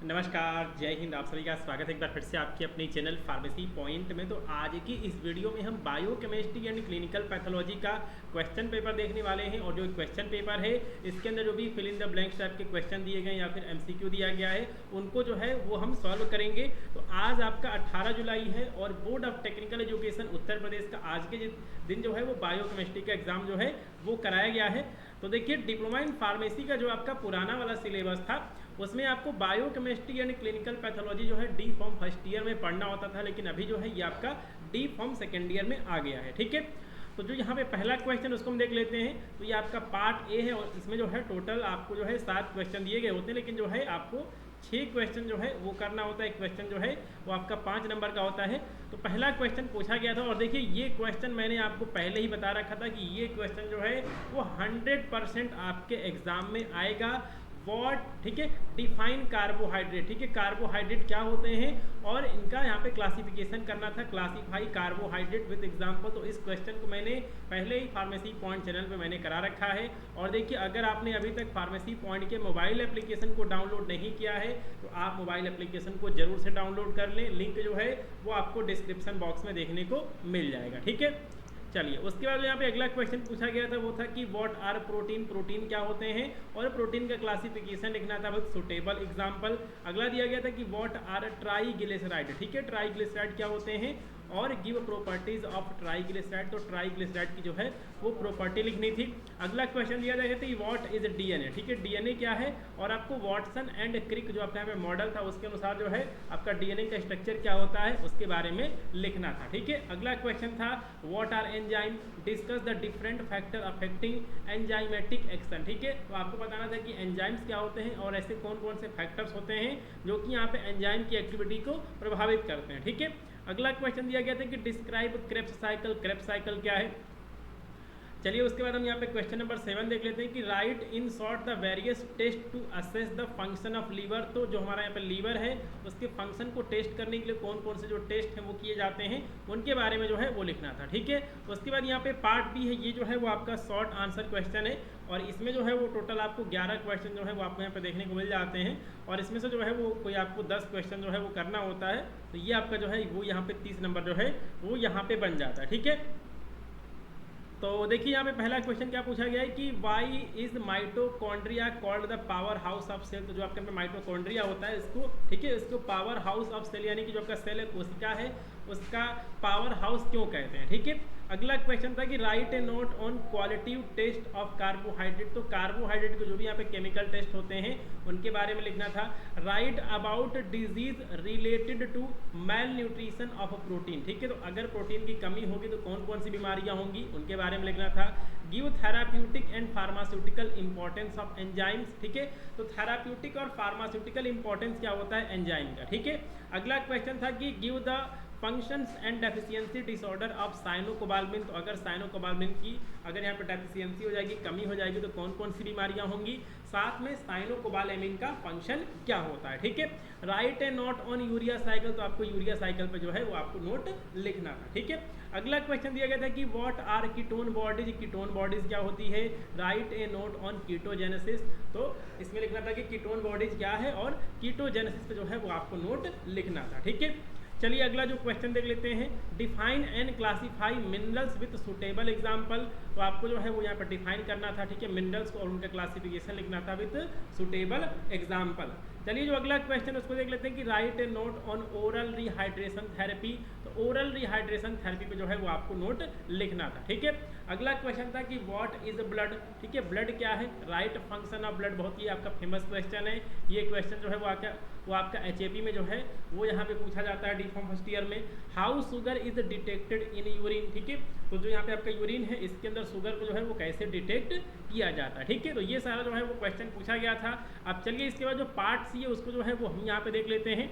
नमस्कार, जय हिंद। आप सभी का स्वागत है एक बार फिर से आपके अपने चैनल फार्मेसी पॉइंट में। तो आज की इस वीडियो में हम बायोकेमिस्ट्री एंड क्लिनिकल पैथोलॉजी का क्वेश्चन पेपर देखने वाले हैं। और जो क्वेश्चन पेपर है इसके अंदर जो भी fill in the blanks type के क्वेश्चन दिए गए या फिर एमसीक्यू दिया गया है उनको जो है वो हम सॉल्व करेंगे। तो आज आपका 18 जुलाई है और board of technical education Uttar Pradesh का आज के दिन जो है वो बायोकेमिस्ट्री का एग्जाम जो है वो कराया गया है। तो देखिए, डिप्लोमा इन फार्मेसी का जो आपका पुराना वाला सिलेबस था उसमें आपको बायोकेमिस्ट्री एंड क्लिनिकल पैथोलॉजी जो है डी फॉर्म फर्स्ट ईयर में पढ़ना होता था, लेकिन अभी जो है ये आपका डी फॉर्म सेकेंड ईयर में आ गया है। ठीक है, तो जो यहाँ पे पहला क्वेश्चन उसको हम देख लेते हैं। तो ये आपका पार्ट ए है और इसमें जो है टोटल आपको जो है 7 क्वेश्चन दिए गए होते हैं, लेकिन जो है आपको 6 क्वेश्चन जो है वो करना होता है। एक क्वेश्चन जो है वो आपका 5 नंबर का होता है। तो पहला क्वेश्चन पूछा गया था और देखिए ये क्वेश्चन मैंने आपको पहले ही बता रखा था कि ये क्वेश्चन जो है वो 100% आपके एग्जाम में आएगा। वॉट, ठीक है, डिफाइन कार्बोहाइड्रेट। ठीक है, कार्बोहाइड्रेट क्या होते हैं और इनका यहाँ पे क्लासिफिकेशन करना था, क्लासिफाई कार्बोहाइड्रेट विद एग्जाम्पल। तो इस क्वेश्चन को मैंने पहले ही फार्मेसी पॉइंट चैनल पे मैंने करा रखा है। और देखिए, अगर आपने अभी तक फार्मेसी पॉइंट के मोबाइल एप्लीकेशन को डाउनलोड नहीं किया है तो आप मोबाइल एप्लीकेशन को जरूर से डाउनलोड कर लें। लिंक जो है वो आपको डिस्क्रिप्शन बॉक्स में देखने को मिल जाएगा। ठीक है, चलिए उसके बाद यहाँ पे अगला क्वेश्चन पूछा गया था वो था कि व्हाट आर प्रोटीन, प्रोटीन क्या होते हैं और प्रोटीन का क्लासिफिकेशन लिखना था विद सुटेबल एग्जांपल। अगला दिया गया था कि व्हाट आर ट्राइग्लिसराइड। ठीक है, ट्राइग्लिसराइड क्या होते हैं और गिव प्रॉपर्टीज ऑफ ट्राइग्लिसराइड। तो ट्राइग्लिसराइड की जो है वो प्रॉपर्टी लिखनी थी। अगला क्वेश्चन दिया गया था व्हाट इज डीएनए। ठीक है, डीएनए क्या है और आपको वाटसन एंड क्रिक जो आपका यहाँ पे मॉडल था उसके अनुसार जो है आपका डीएनए का स्ट्रक्चर क्या होता है उसके बारे में लिखना था। ठीक है, अगला क्वेश्चन था what are enzyme, discuss the different factor affecting enzymatic action. ठीक है, तो आपको बताना था कि एंजाइम्स क्या होते हैं और ऐसे कौन कौन से फैक्टर्स होते हैं जो कि यहाँ पे एंजाइम की एक्टिविटी को प्रभावित करते हैं। ठीक है, अगला क्वेश्चन दिया गया था कि describe Krebs cycle. Krebs cycle क्या है। चलिए उसके बाद हम यहाँ पे क्वेश्चन नंबर 7 देख लेते हैं कि write in short the various test to assess the function of liver. तो जो हमारा यहाँ पे लीवर है उसके फंक्शन को टेस्ट करने के लिए कौन कौन से जो टेस्ट हैं वो किए जाते हैं उनके बारे में जो है वो लिखना था। ठीक है, उसके बाद यहाँ पे पार्ट बी है, ये जो है वो आपका शॉर्ट आंसर क्वेश्चन है और इसमें जो है वो टोटल आपको 11 क्वेश्चन जो है वो आपको यहाँ पे देखने को मिल जाते हैं और इसमें से जो है वो कोई आपको 10 क्वेश्चन जो है वो करना होता है। तो ये आपका जो है वो यहाँ पे 30 नंबर जो है वो यहाँ पे बन जाता है। ठीक है, तो देखिए यहाँ पे पहला क्वेश्चन क्या पूछा गया है कि why is mitochondria called the power house of cell. तो जो आपके में माइटोकॉन्ड्रिया होता है इसको, ठीक है, इसको पावर हाउस ऑफ सेल यानी कि जो आपका सेल है कोशिका है उसका पावर हाउस क्यों कहते हैं। ठीक है, अगला क्वेश्चन था कि write a note on qualitative test of carbohydrate. तो कार्बोहाइड्रेट के जो भी यहाँ पे केमिकल टेस्ट होते हैं उनके बारे में लिखना था। Write about disease related to malnutrition of protein. ठीक है, तो अगर प्रोटीन की कमी होगी तो कौन कौन सी बीमारियां होंगी उनके बारे में लिखना था। Give therapeutic and pharmaceutical importance of enzymes. ठीक है, तो थेराप्यूटिक और फार्मास्यूटिकल इंपॉर्टेंस क्या होता है एंजाइम का। ठीक है, अगला क्वेश्चन था कि give the functions and deficiency disorder of cyanocobalamin. तो अगर साइनोकोबाल्मिन की अगर यहाँ पे डेफिशिएंसी हो जाएगी, कमी हो जाएगी तो कौन कौन सी बीमारियां होंगी, साथ में साइनोकोबालेमिन का फंक्शन क्या होता है। ठीक है, write a note on urea cycle. तो आपको यूरिया साइकिल पे जो है वो आपको नोट लिखना था। ठीक है, अगला क्वेश्चन दिया गया था कि what are ketone bodies. Ketone bodies क्या होती है, write a note on ketogenesis. तो इसमें लिखना था कि कीटोन बॉडीज क्या है और कीटोजेनेसिस पे जो है वो आपको नोट लिखना था। ठीक है, चलिए अगला जो क्वेश्चन देख लेते हैं, define and classify minerals with suitable example. तो आपको जो है वो यहाँ पर डिफाइन करना था। ठीक है, मिनरल्स को और उनका क्लासिफिकेशन लिखना था विद सुटेबल एग्जांपल। चलिए जो अगला क्वेश्चन उसको देख लेते हैं कि write a note on oral rehydration therapy. तो ओरल रिहाइड्रेशन थेरेपी पे जो है वो आपको नोट लिखना था। ठीक है, अगला क्वेश्चन था कि व्हाट इज ब्लड। ठीक है, ब्लड क्या है, राइट फंक्शन ऑफ ब्लड। बहुत ही आपका फेमस क्वेश्चन है ये क्वेश्चन जो है वो आपका एचएपी में जो है वो यहाँ पे पूछा जाता है डी फॉर्म फर्स्ट ईयर में। How sugar is detected in urine. ठीक है, तो जो यहाँ पे आपका यूरिन है इसके अंदर शुगर को जो है वो कैसे डिटेक्ट किया जाता है। ठीक है, तो ये सारा जो है वो क्वेश्चन पूछा गया था। अब चलिए इसके बाद जो पार्ट सी है उसको जो है वो हम यहाँ पे देख लेते हैं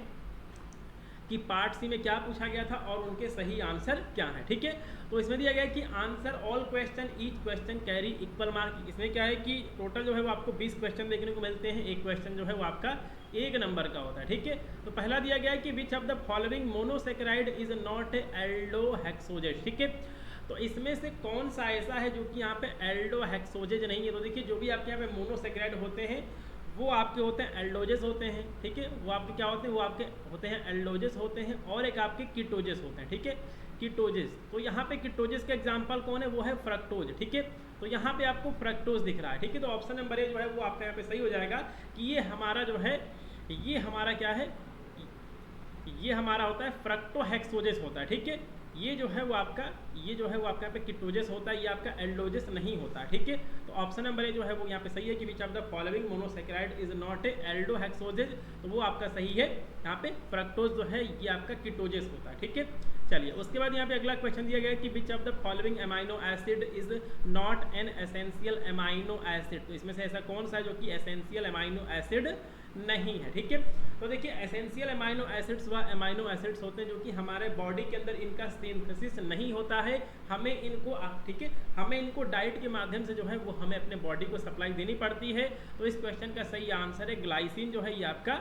कि पार्ट सी में क्या पूछा गया था और उनके सही आंसर क्या है। ठीक है, तो इसमें दिया गया है कि answer all question, each question carry equal mark. इसमें क्या है कि टोटल जो है वो आपको 20 क्वेश्चन देखने को मिलते हैं, एक क्वेश्चन जो है वो आपका 1 नंबर का होता है। ठीक है, तो पहला दिया गया है कि which of the following monosaccharide is not aldohexoses. ठीक है, तो इसमें से कौन सा ऐसा है जो कि यहाँ पे एल्डोहेक्सोजेज नहीं है। तो देखिए जो भी आपके यहाँ पे मोनोसेकेराइड होते हैं वो आपके होते हैं एल्डोजेस होते हैं, ठीक है, वो आपके क्या होते हैं, वो आपके होते हैं एल्डोजेस होते हैं, और एक आपके कीटोजेस होते हैं, ठीक है, कीटोजेस। तो यहाँ पे कीटोजेस का एग्जांपल कौन है, वो है फ्रक्टोज, ठीक है। तो यहाँ पे आपको फ्रक्टोज दिख रहा है, ठीक है। तो ऑप्शन नंबर ए जो है वो आपका यहाँ पे सही हो जाएगा कि ये हमारा जो है, ये हमारा क्या है, ये हमारा होता है फ्रक्टोहेक्सोजेस होता है, ठीक है। ये जो है वो आपका, ये जो है वो आपका यहाँ पे कीटोजेस होता है, ये आपका एल्डोजेस नहीं होता, ठीक है। तो ऑप्शन नंबर ए जो है वो यहाँ पे सही है कि which of the following monosaccharide is not a aldohexoses, तो वो आपका सही है। यहाँ पे फ्रक्टोज जो है ये आपका कीटोजेस होता है, ठीक है। चलिए उसके बाद यहाँ पे अगला क्वेश्चन दिया गया है कि which of the following amino acid is not an essential amino acid, तो इसमें से ऐसा कौन सा है जो कि एसेंशियल अमाइनो एसिड नहीं है, ठीक है। तो देखिए एसेंशियल अमाइनो एसिड्स वह अमाइनो एसिड्स होते हैं जो कि हमारे बॉडी के अंदर इनका सिंथेसिस नहीं होता है, हमें इनको, ठीक है, हमें इनको डाइट के माध्यम से जो है वो हमें अपने बॉडी को सप्लाई देनी पड़ती है। तो इस क्वेश्चन का सही आंसर है ग्लाइसिन जो है ये आपका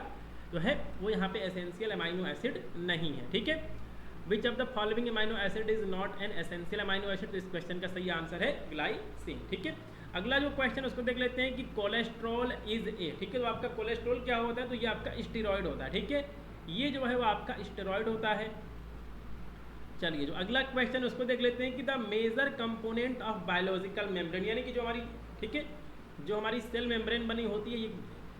जो है वो यहाँ पे एसेंशियल अमाइनो एसिड नहीं है, ठीक है। विच of the following amino acid is not an essential amino acid, तो इस क्वेश्चन का सही आंसर है ग्लाइसिन, ठीक है। अगला जो क्वेश्चन उसको देख लेते हैं कि कोलेस्ट्रॉल इज ए, ठीक है। तो आपका कोलेस्ट्रॉल क्या होता है, तो ये आपका स्टेरॉइड होता है, ठीक है। ये जो है वो आपका स्टेरॉइड होता है। चलिए जो अगला क्वेश्चन उसको देख लेते हैं कि the major component of biological membrane, यानी कि जो हमारी, ठीक है, जो हमारी सेल मेम्ब्रेन बनी होती है ये,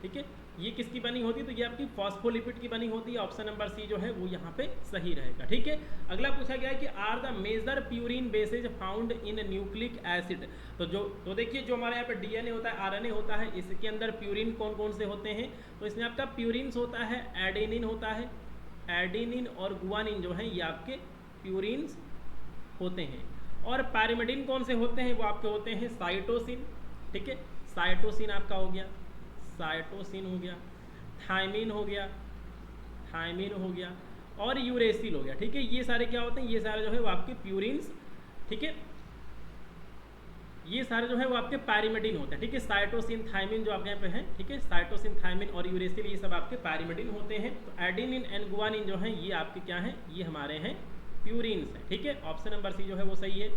ठीक है, ये किसकी बनी होती है, तो ये आपकी फॉस्फोलिपिड की बनी होती है। ऑप्शन नंबर सी जो है वो यहाँ पे सही रहेगा, ठीक है। अगला पूछा गया है कि are the major purine bases found in nucleic acid, तो देखिए जो हमारे यहाँ पे डीएनए होता है, आरएनए होता है, इसके अंदर प्यूरिन कौन कौन से होते हैं, तो इसमें आपका प्यूरिन्स होता है, एडेनिन होता है, एडेनिन और गुआनिन जो है ये आपके प्यूरिन्स होते हैं। और पैरिमिडिन कौन से होते हैं, वो आपके होते हैं साइटोसिन, ठीक है, साइटोसिन आपका हो गया, साइटोसिन हो गया, थायमिन हो गया, थायमिन हो गया, और यूरेसिल हो गया, ठीक है। ये सारे क्या होते हैं, ये सारे जो है वो आपके प्यूरिन्स, ठीक है, ये सारे जो है वो आपके पैरिमिडिन होते हैं, ठीक है। साइटोसिन, थायमिन जो आपके यहाँ पे हैं, ठीक है, साइटोसिन, थायमिन और यूरेसिल ये सब आपके पैरिमिडिन होते हैं। तो एडेनिन एंड गुआनिन जो है ये आपके क्या हैं, ये हमारे हैं प्यूरिन्स हैं, ठीक है। ऑप्शन नंबर सी जो है वो सही है,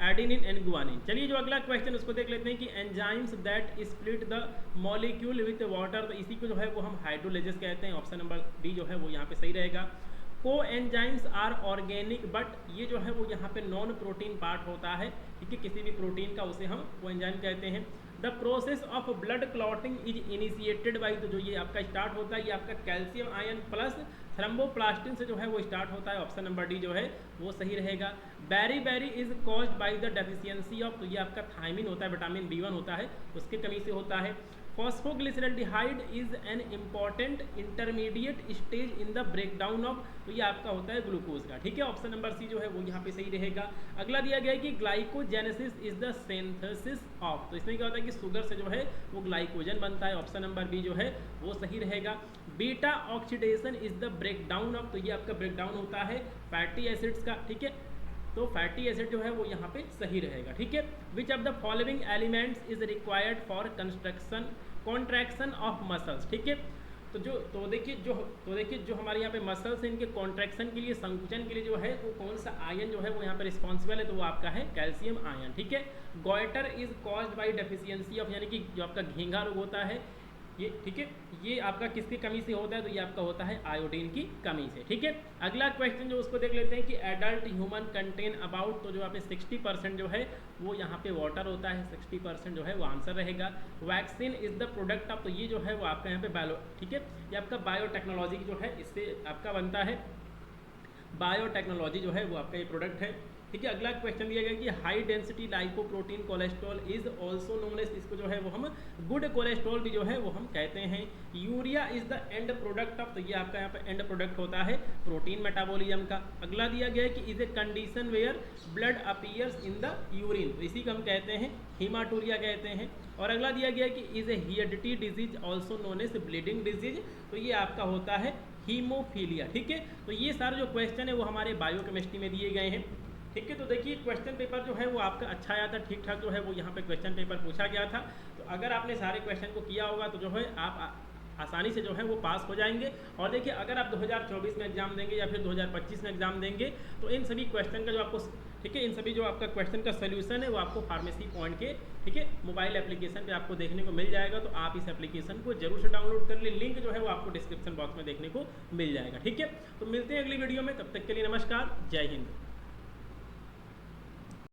एडेनिन एंड गुआनिन। चलिए जो अगला क्वेश्चन उसको देख लेते हैं कि enzymes that split the molecule with water, तो इसी को जो है वो हम हाइड्रोलाइसिस कहते हैं। ऑप्शन नंबर डी जो है वो यहाँ पे सही रहेगा। को एंजाइम्स आर ऑर्गेनिक बट, ये जो है वो यहाँ पे नॉन प्रोटीन पार्ट होता है, ठीक है, किसी भी प्रोटीन का उसे हम को एंजाइम कहते हैं। The process of blood clotting is initiated by, तो जो ये आपका स्टार्ट होता है ये आपका कैल्शियम आयन प्लस थ्रोम्बोप्लास्टिन से जो है वो स्टार्ट होता है। ऑप्शन नंबर डी जो है वो सही रहेगा। Beri beri is caused by the deficiency of, तो ये आपका थायमिन होता है, विटामिन B1 होता है, उसके कमी से होता है। Phosphoglyceraldehyde is an important intermediate stage in the breakdown of, तो ये आपका होता है ग्लूकोज का, ठीक है। ऑप्शन नंबर सी जो है वो यहाँ पे सही रहेगा। अगला दिया गया है कि glycogenesis is the synthesis of, तो इसमें क्या होता है कि शुगर से जो है वो ग्लाइकोजन बनता है। ऑप्शन नंबर बी जो है वो सही रहेगा। Beta oxidation is the breakdown of, तो ये आपका ब्रेकडाउन होता है फैटी एसिड्स का, ठीक है। तो फैटी एसिड जो है वो यहाँ पे सही रहेगा, ठीक है। विच of the following elements is required for construction contraction of muscles, ठीक है। तो देखिए जो हमारे यहाँ पे मसल्स हैं इनके कॉन्ट्रैक्शन के लिए, संकुचन के लिए जो है वो कौन सा आयन जो है वो यहाँ पे रिस्पॉन्सिबल है, तो वो आपका है कैल्शियम आयन, ठीक है। Goitre is caused bye deficiency of, यानी कि जो आपका घेंघा रोग होता है ये, ठीक है, ये आपका किसकी कमी से होता है, तो ये आपका होता है आयोडीन की कमी से, ठीक है। अगला क्वेश्चन जो उसको देख लेते हैं कि एडल्ट ह्यूमन कंटेन अबाउट, तो जो आपने 60% जो है वो यहाँ पे वाटर होता है, 60% जो है वो आंसर रहेगा। Vaccine is the product of, तो ये जो है वो आपका यहाँ पे बायो, ठीक है, ये आपका बायोटेक्नोलॉजी जो है इससे आपका बनता है, बायोटेक्नोलॉजी जो है वो आपका ये प्रोडक्ट है, ठीक है। अगला क्वेश्चन दिया गया कि high density lipoprotein cholesterol is also known as, इसको जो है वो हम गुड कोलेस्ट्रॉल भी जो है वो हम कहते हैं। Urea is the end product of, तो ये आपका यहाँ पे एंड प्रोडक्ट होता है प्रोटीन मेटाबॉलिज्म का। अगला दिया गया है कि is a condition where blood appears in the urine, तो इसी को हम कहते हैं हीमाटूरिया कहते हैं। और अगला दिया गया है कि is a heredity disease also known as bleeding disease, तो ये आपका होता है हीमोफीलिया, ठीक है। तो ये सारे जो क्वेश्चन है वो हमारे बायोकेमिस्ट्री में दिए गए हैं, ठीक है। तो देखिए क्वेश्चन पेपर जो है वो आपका अच्छा आया था, ठीक ठाक जो है वो यहाँ पे क्वेश्चन पेपर पूछा गया था। तो अगर आपने सारे क्वेश्चन को किया होगा तो जो है आप आसानी से जो है वो पास हो जाएंगे। और देखिए अगर आप 2024 में एग्जाम देंगे या फिर 2025 में एग्जाम देंगे तो इन सभी क्वेश्चन का जो आपको, ठीक है। इन सभी जो आपका क्वेश्चन का सोल्यूशन है वो आपको फार्मेसी पॉइंट के, ठीक है, मोबाइल एप्लीकेशन पे आपको देखने को मिल जाएगा। तो आप इस एप्लीकेशन को जरूर से डाउनलोड कर ले, लिंक जो है वो आपको डिस्क्रिप्शन बॉक्स में देखने को मिल जाएगा। ठीक है, तो मिलते हैं अगली वीडियो में, तब तक के लिए नमस्कार, जय हिंद।